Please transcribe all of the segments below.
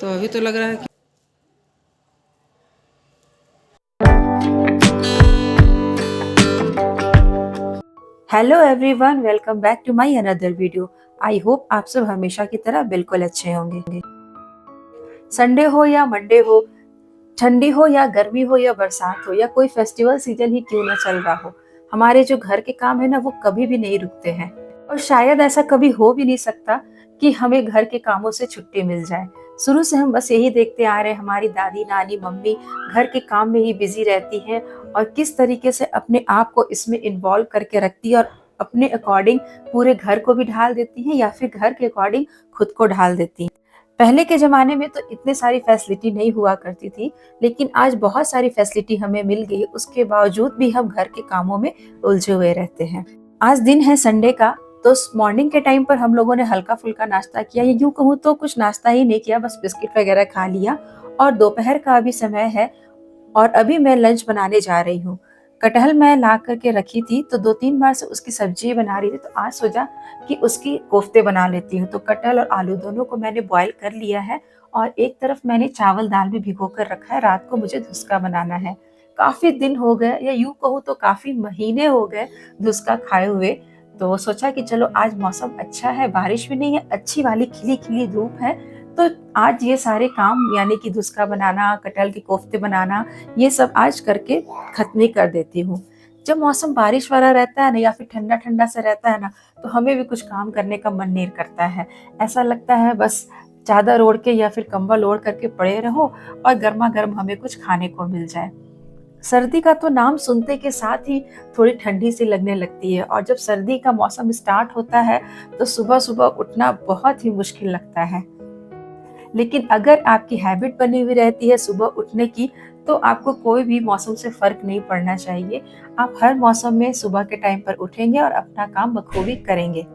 तो अभी तो लग रहा है कि hello everyone, welcome back to my another video. I hope आप सब हमेशा की तरह बिल्कुल अच्छे होंगे। संडे हो या मंडे हो, ठंडी हो या गर्मी हो या बरसात हो या कोई फेस्टिवल सीजन ही क्यों ना चल रहा हो, हमारे जो घर के काम है ना वो कभी भी नहीं रुकते हैं। और शायद ऐसा कभी हो भी नहीं सकता कि हमें घर के कामों से छुट्टी मिल जाए। शुरू से हम बस यही देखते आ रहे हैं, हमारी दादी नानी मम्मी घर के काम में ही बिजी रहती हैं और किस तरीके से अपने आप को इसमें इन्वॉल्व करके रखती है और अपने अकॉर्डिंग पूरे घर को भी ढाल देती हैं या फिर घर के अकॉर्डिंग खुद को ढाल देती हैं। पहले के ज़माने में तो इतनी सारी फैसिलिटी नहीं हुआ करती थी, लेकिन आज बहुत सारी फैसिलिटी हमें मिल गई, उसके बावजूद भी हम घर के कामों में उलझे हुए रहते हैं। आज दिन है संडे का, तो मॉर्निंग के टाइम पर हम लोगों ने हल्का-फुल्का नाश्ता किया, या यूँ कहूँ तो कुछ नाश्ता ही नहीं किया, बस बिस्किट वगैरह खा लिया। और दोपहर का अभी समय है और अभी मैं लंच बनाने जा रही हूँ। कटहल मैं ला करके रखी थी, तो 2-3 बार से उसकी सब्जी बना रही थी, तो आज सोचा कि उसकी कोफ्ते बना लेती हूँ। तो कटहल और आलू दोनों को मैंने बॉयल कर लिया है और एक तरफ मैंने चावल दाल भी भिगो कर रखा है, रात को मुझे धुसका बनाना है। काफ़ी दिन हो गए, या यूँ कहूँ तो काफ़ी महीने हो गए धुसका खाए हुए, तो सोचा कि चलो आज मौसम अच्छा है, बारिश भी नहीं है, अच्छी वाली खिली-खिली धूप है, तो आज ये सारे काम यानी कि धुसका बनाना, कटहल के कोफ्ते बनाना, ये सब आज करके खत्म ही कर देती हूँ। जब मौसम बारिश वाला रहता है ना या फिर ठंडा-ठंडा सा रहता है ना, तो हमें भी कुछ काम करने का मन नहीं करता है। ऐसा लगता है बस चादर ओढ़ के या फिर कंबल ओढ़ करके पड़े रहो और गरमा-गरम हमें कुछ खाने को मिल जाए। सर्दी का तो नाम सुनते के साथ ही थोड़ी ठंडी सी लगने लगती है, और जब सर्दी का मौसम स्टार्ट होता है, तो सुबह-सुबह उठना बहुत ही मुश्किल लगता है। लेकिन अगर आपकी हैबिट बनी हुई रहती है सुबह उठने की, तो आपको कोई भी मौसम से फ़र्क नहीं पड़ना चाहिए। आप हर मौसम में सुबह के टाइम पर उठेंगे और अपना काम बखूबी करेंगे।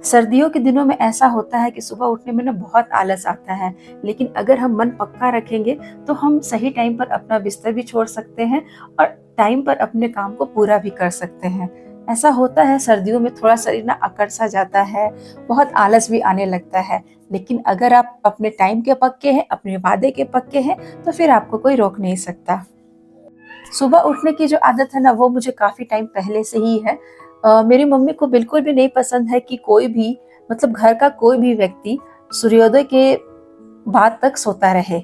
सर्दियों के दिनों में ऐसा होता है कि सुबह उठने में ना बहुत आलस आता है, लेकिन अगर हम मन पक्का रखेंगे, तो हम सही टाइम पर अपना बिस्तर भी छोड़ सकते हैं और टाइम पर अपने काम को पूरा भी कर सकते हैं। ऐसा होता है सर्दियों में थोड़ा शरीर ना अकड़ सा जाता है, बहुत आलस भी आने लगता है, लेकिन अगर आप अपने टाइम के पक्के हैं, अपने वादे के पक्के हैं, तो फिर आपको कोई रोक नहीं सकता। सुबह उठने की जो आदत है ना वो मुझे काफ़ी टाइम पहले से ही है। मेरी मम्मी को बिल्कुल भी नहीं पसंद है कि कोई भी, मतलब घर का कोई भी व्यक्ति सूर्योदय के बाद तक सोता रहे।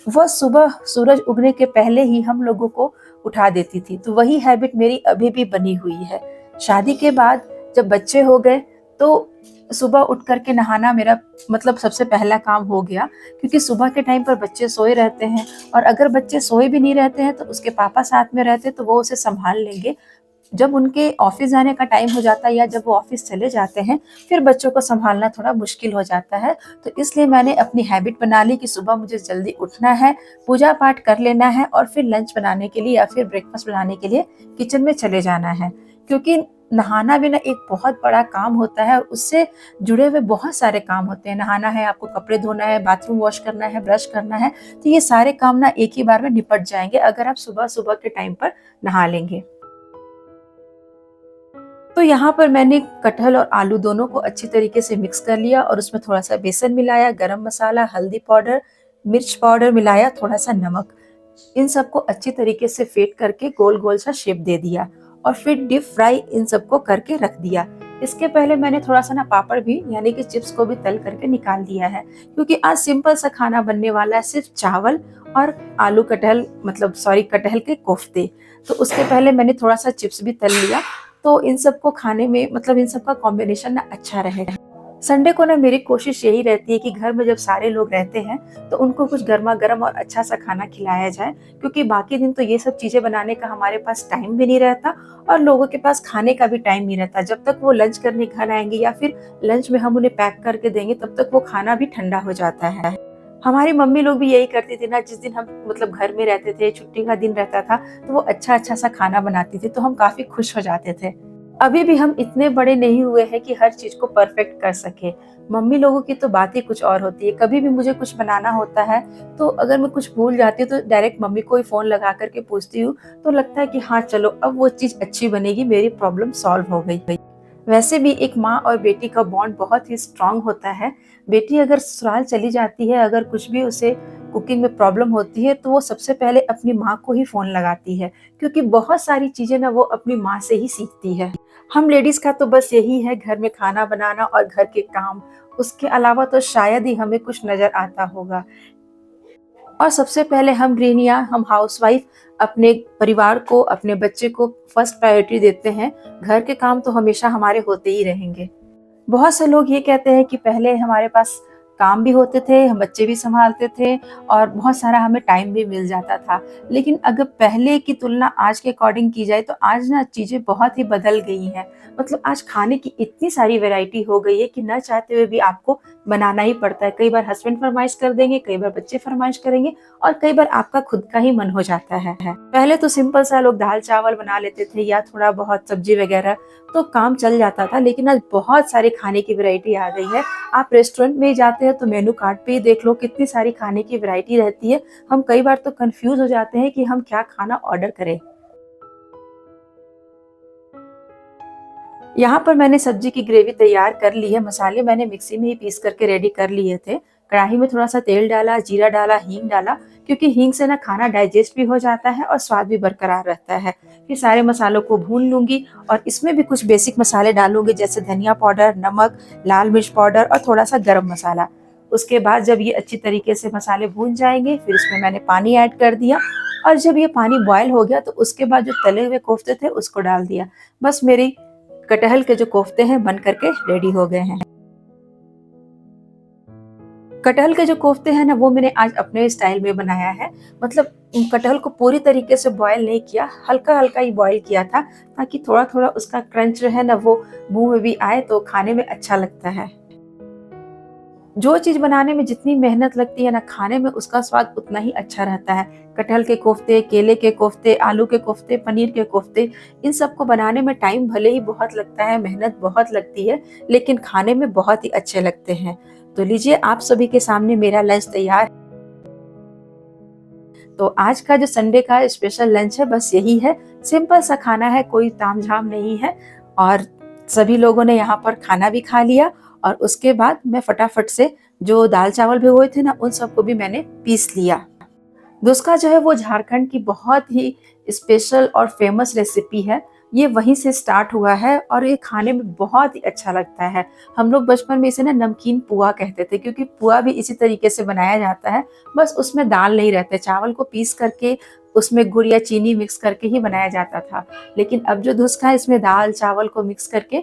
वह सुबह सूरज उगने के पहले ही हम लोगों को उठा देती थी, तो वही हैबिट मेरी अभी भी बनी हुई है। शादी के बाद जब बच्चे हो गए, तो सुबह उठ कर के नहाना मेरा मतलब सबसे पहला काम हो गया, क्योंकि सुबह के टाइम पर बच्चे सोए रहते हैं, और अगर बच्चे सोए भी नहीं रहते हैं तो उसके पापा साथ में रहते हैं, तो वो उसे संभाल लेंगे। जब उनके ऑफिस जाने का टाइम हो जाता है या जब वो ऑफिस चले जाते हैं, फिर बच्चों को संभालना थोड़ा मुश्किल हो जाता है। तो इसलिए मैंने अपनी हैबिट बना ली कि सुबह मुझे जल्दी उठना है, पूजा पाठ कर लेना है और फिर लंच बनाने के लिए या फिर ब्रेकफास्ट बनाने के लिए किचन में चले जाना है। क्योंकि नहाना भी ना एक बहुत बड़ा काम होता है, और उससे जुड़े हुए बहुत सारे काम होते हैं। नहाना है, आपको कपड़े धोना है, बाथरूम वॉश करना है, ब्रश करना है, तो ये सारे काम ना एक ही बार में निपट जाएंगे अगर आप सुबह-सुबह के टाइम पर नहा लेंगे। तो यहाँ पर मैंने कटहल और आलू दोनों को अच्छी तरीके से मिक्स कर लिया और उसमें थोड़ा-सा बेसन मिलाया, गरम मसाला, हल्दी पाउडर, मिर्च पाउडर मिलाया, थोड़ा-सा नमक। इन सबको अच्छी तरीके से फेंट करके गोल-गोल सा शेप दे दिया और फिर डीप फ्राई इन सबको करके रख दिया। इसके पहले मैंने थोड़ा-सा ना पापड़ भी यानी कि चिप्स को भी तल करके निकाल दिया है, क्योंकि आज सिंपल सा खाना बनने वाला है, सिर्फ चावल और आलू कटहल मतलब सॉरी कटहल के कोफ्ते। तो उसके पहले मैंने थोड़ा-सा चिप्स भी तल लिया, तो इन सबको खाने में मतलब इन सब का कॉम्बिनेशन ना अच्छा रहेगा। संडे को ना मेरी कोशिश यही रहती है कि घर में जब सारे लोग रहते हैं, तो उनको कुछ गरमा-गरम और अच्छा सा खाना खिलाया जाए, क्योंकि बाकी दिन तो ये सब चीज़ें बनाने का हमारे पास टाइम भी नहीं रहता और लोगों के पास खाने का भी टाइम नहीं रहता। जब तक वो लंच करने घर आएँगे या फिर लंच में हम उन्हें पैक करके देंगे, तब तक वो खाना भी ठंडा हो जाता है। हमारी मम्मी लोग भी यही करती थी ना, जिस दिन हम मतलब घर में रहते थे, छुट्टी का दिन रहता था, तो वो अच्छा-अच्छा सा खाना बनाती थी, तो हम काफ़ी खुश हो जाते थे। अभी भी हम इतने बड़े नहीं हुए हैं कि हर चीज़ को परफेक्ट कर सकें। मम्मी लोगों की तो बात ही कुछ और होती है। कभी भी मुझे कुछ बनाना होता है, तो अगर मैं कुछ भूल जाती हूँ, तो डायरेक्ट मम्मी को ही फ़ोन लगा कर के पूछती हूँ, तो लगता है कि हाँ, चलो अब वो चीज़ अच्छी बनेगी, मेरी प्रॉब्लम सॉल्व हो गई। वैसे भी एक माँ और बेटी का बॉन्ड बहुत ही स्ट्रांग होता है। बेटी अगर ससुराल चली जाती है, अगर कुछ भी उसे कुकिंग में प्रॉब्लम होती है, तो वो सबसे पहले अपनी माँ को ही फ़ोन लगाती है, क्योंकि बहुत सारी चीज़ें ना वो अपनी माँ से ही सीखती है। हम लेडीज़ का तो बस यही है घर में खाना बनाना और घर के काम, उसके अलावा तो शायद ही हमें कुछ नज़र आता होगा। और सबसे पहले हम गृहिणियाँ, हम हाउसवाइफ अपने परिवार को, अपने बच्चे को फर्स्ट प्रायोरिटी देते हैं। घर के काम तो हमेशा हमारे होते ही रहेंगे। बहुत से लोग ये कहते हैं कि पहले हमारे पास काम भी होते थे, हम बच्चे भी सँभालते थे और बहुत सारा हमें टाइम भी मिल जाता था। लेकिन अगर पहले की तुलना आज के अकॉर्डिंग की जाए तो आज ना चीज़ें बहुत ही बदल गई हैं। मतलब आज खाने की इतनी सारी वैरायटी हो गई है कि ना चाहते हुए भी आपको बनाना ही पड़ता है। कई बार हस्बैंड फरमाइश कर देंगे, कई बार बच्चे फरमाइश करेंगे और कई बार आपका खुद का ही मन हो जाता है। पहले तो सिंपल सा लोग दाल-चावल बना लेते थे या थोड़ा बहुत सब्जी वगैरह, तो काम चल जाता था। लेकिन आज बहुत सारे खाने की वैरायटी आ गई है। आप रेस्टोरेंट में जाते हैं तो मेनू कार्ड पे ही देख लो कितनी सारी खाने की वैरायटी रहती है। हम कई बार तो कन्फ्यूज़ हो जाते हैं कि हम क्या खाना ऑर्डर करें। यहाँ पर मैंने सब्जी की ग्रेवी तैयार कर ली है। मसाले मैंने मिक्सी में ही पीस करके रेडी कर लिए थे। कढ़ाई में थोड़ा-सा तेल डाला, जीरा डाला, हींग डाला, क्योंकि हींग से ना खाना डाइजेस्ट भी हो जाता है और स्वाद भी बरकरार रहता है। फिर सारे मसालों को भून लूँगी और इसमें भी कुछ बेसिक मसाले डालूँगी, जैसे धनिया पाउडर, नमक, लाल मिर्च पाउडर और थोड़ा-सा गरम मसाला। उसके बाद जब ये अच्छी तरीके से मसाले भून जाएँगे, फिर इसमें मैंने पानी ऐड कर दिया और जब ये पानी बॉयल हो गया तो उसके बाद जो तले हुए कोफ्ते थे उसको डाल दिया। बस मेरी कटहल के जो कोफ्ते हैं बन करके रेडी हो गए हैं। कटहल के जो कोफ्ते हैं ना वो मैंने आज अपने स्टाइल में बनाया है। मतलब कटहल को पूरी तरीके से बॉयल नहीं किया, हल्का-हल्का ही बॉयल किया था, ताकि थोड़ा-थोड़ा उसका क्रंच जो है ना वो मुँह में भी आए तो खाने में अच्छा लगता है। जो चीज़ बनाने में जितनी मेहनत लगती है ना, खाने में उसका स्वाद उतना ही अच्छा रहता है। कटहल के कोफ्ते, केले के कोफ्ते, आलू के कोफ्ते, पनीर के कोफ्ते, इन सबको बनाने में टाइम भले ही बहुत लगता है, मेहनत बहुत लगती है, लेकिन खाने में बहुत ही अच्छे लगते हैं। तो लीजिए आप सभी के सामने मेरा लंच तैयार। तो आज का जो संडे का स्पेशल लंच है बस यही है। सिंपल सा खाना है, कोई तामझाम नहीं है और सभी लोगों ने यहाँ पर खाना भी खा लिया और उसके बाद मैं फटाफट से जो दाल-चावल भिगोए थे ना उन सबको भी मैंने पीस लिया। धुसका जो है वो झारखंड की बहुत ही स्पेशल और फेमस रेसिपी है। ये वहीं से स्टार्ट हुआ है और ये खाने में बहुत ही अच्छा लगता है। हम लोग बचपन में इसे ना नमकीन पुआ कहते थे, क्योंकि पुआ भी इसी तरीके से बनाया जाता है, बस उसमें दाल नहीं रहते, चावल को पीस करके उसमें गुड़ या चीनी मिक्स करके ही बनाया जाता था। लेकिन अब जो धुसका है इसमें दाल चावल को मिक्स करके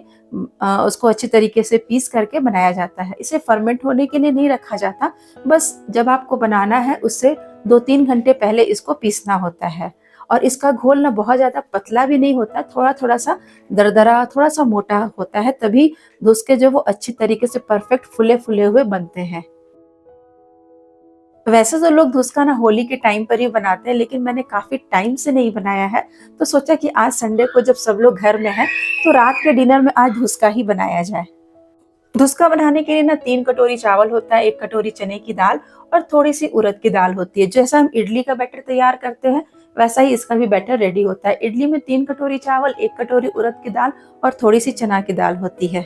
उसको अच्छी तरीके से पीस करके बनाया जाता है। इसे फर्मेंट होने के लिए नहीं रखा जाता, बस जब आपको बनाना है उससे 2-3 घंटे पहले इसको पीसना होता है। और इसका घोल ना बहुत ज़्यादा पतला भी नहीं होता, थोड़ा-थोड़ा सा दरदरा, थोड़ा-सा मोटा होता है, तभी धुसके जो वो अच्छी तरीके से परफेक्ट फूले-फूले हुए बनते हैं। वैसे तो लोग धुसका ना होली के टाइम पर ही बनाते हैं, लेकिन मैंने काफ़ी टाइम से नहीं बनाया है, तो सोचा कि आज संडे को जब सब लोग घर में हैं, तो रात के डिनर में आज धुसका ही बनाया जाए। धुसका बनाने के लिए ना 3 कटोरी चावल होता है, 1 कटोरी चने की दाल और थोड़ी-सी उड़द की दाल होती है। जैसा हम इडली का बैटर तैयार करते हैं, वैसा ही इसका भी बैटर रेडी होता है। इडली में 3 कटोरी चावल, 1 कटोरी उड़द की दाल और थोड़ी-सी चना की दाल होती है।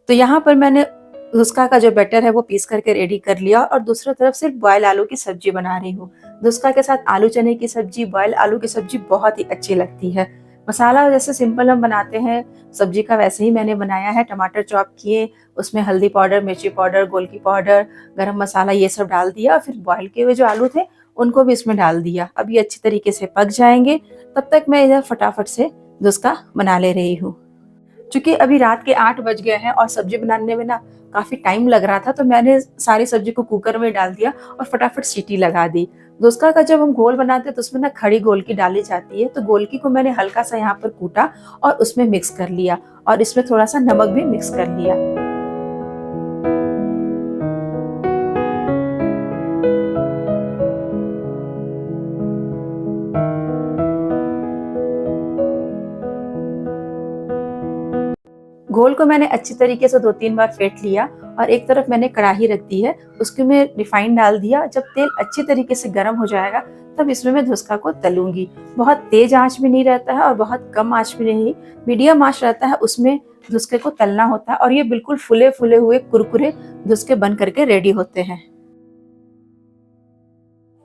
तो यहाँ पर मैंने धुसका का जो बैटर है वो पीस करके रेडी कर लिया और दूसरी तरफ सिर्फ बॉयल आलू की सब्जी बना रही हूँ। धुसका के साथ आलू चने की सब्जी, बॉयल आलू की सब्जी बहुत ही अच्छी लगती है। मसाला जैसे सिंपल हम बनाते हैं सब्जी का, वैसे ही मैंने बनाया है। टमाटर चॉप किए, उसमें हल्दी पाउडर, मिर्ची पाउडर, गोलकी पाउडर, गरम मसाला ये सब डाल दिया और फिर बॉयल किए हुए जो आलू थे उनको भी इसमें डाल दिया। अब ये अच्छी तरीके से पक जाएंगे, तब तक मैं इधर फटाफट से धुसका बना ले रही हूँ। चूँकि अभी रात के 8 बज गए हैं और सब्जी बनाने में ना काफ़ी टाइम लग रहा था, तो मैंने सारी सब्जी को कुकर में डाल दिया और फटाफट सीटी लगा दी। धुसका का जब हम घोल बनाते हैं तो उसमें ना खड़ी गोलकी डाली जाती है, तो गोलकी को मैंने हल्का-सा यहाँ पर कूटा और उसमें मिक्स कर लिया और इसमें थोड़ा-सा नमक भी मिक्स कर लिया। घोल को मैंने अच्छी तरीके से 2-3 बार फेंट लिया और एक तरफ मैंने कढ़ाई रख दी है, उसके में रिफाइंड डाल दिया। जब तेल अच्छी तरीके से गर्म हो जाएगा, तब इसमें मैं धुसका को तलूंगी। बहुत तेज आंच भी नहीं रहता है और बहुत कम आंच भी नहीं, मीडियम आंच रहता है, उसमें धुसके को तलना होता है और ये बिल्कुल फुले फुले हुए कुरकुरे धुसके बन करके रेडी होते हैं।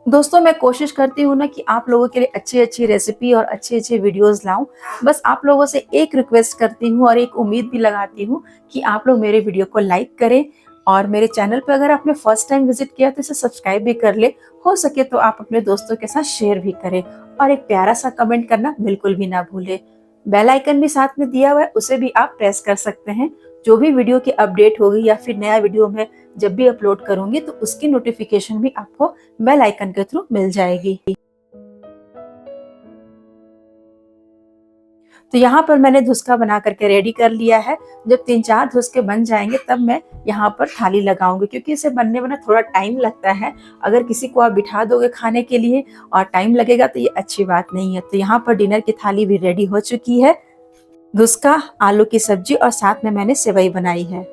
दोस्तों मैं कोशिश करती हूँ ना कि आप लोगों के लिए अच्छी अच्छी रेसिपी और अच्छी अच्छी वीडियोस लाऊं। बस आप लोगों से एक रिक्वेस्ट करती हूँ और एक उम्मीद भी लगाती हूँ कि आप लोग मेरे वीडियो को लाइक करें और मेरे चैनल पर अगर आपने फर्स्ट टाइम विजिट किया तो इसे सब्सक्राइब भी कर ले। हो सके तो आप अपने दोस्तों के साथ शेयर भी करें और एक प्यारा सा कमेंट करना बिल्कुल भी ना भूले। बेल आइकन भी साथ में दिया हुआ है, उसे भी आप प्रेस कर सकते हैं। जो भी वीडियो की अपडेट होगी या फिर नया वीडियो मैं जब भी अपलोड करूंगी तो उसकी नोटिफिकेशन भी आपको बेल आइकन के थ्रू मिल जाएगी। तो यहाँ पर मैंने धुसका बना करके रेडी कर लिया है। जब 3-4 धुसके बन जाएंगे तब मैं यहाँ पर थाली लगाऊंगी, क्योंकि इसे बनने में ना थोड़ा टाइम लगता है। अगर किसी को आप बिठा दोगे खाने के लिए और टाइम लगेगा तो ये अच्छी बात नहीं है। तो यहाँ पर डिनर की थाली भी रेडी हो चुकी है। धुसका, आलू की सब्जी और साथ में मैंने सेवई बनाई है।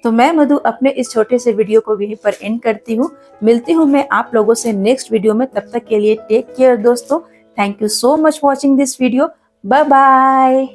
तो मैं मधु अपने इस छोटे से वीडियो को यहीं पर एंड करती हूँ। मिलती हूँ मैं आप लोगों से नेक्स्ट वीडियो में, तब तक के लिए टेक केयर दोस्तों। Thank you so much watching this video. Bye bye.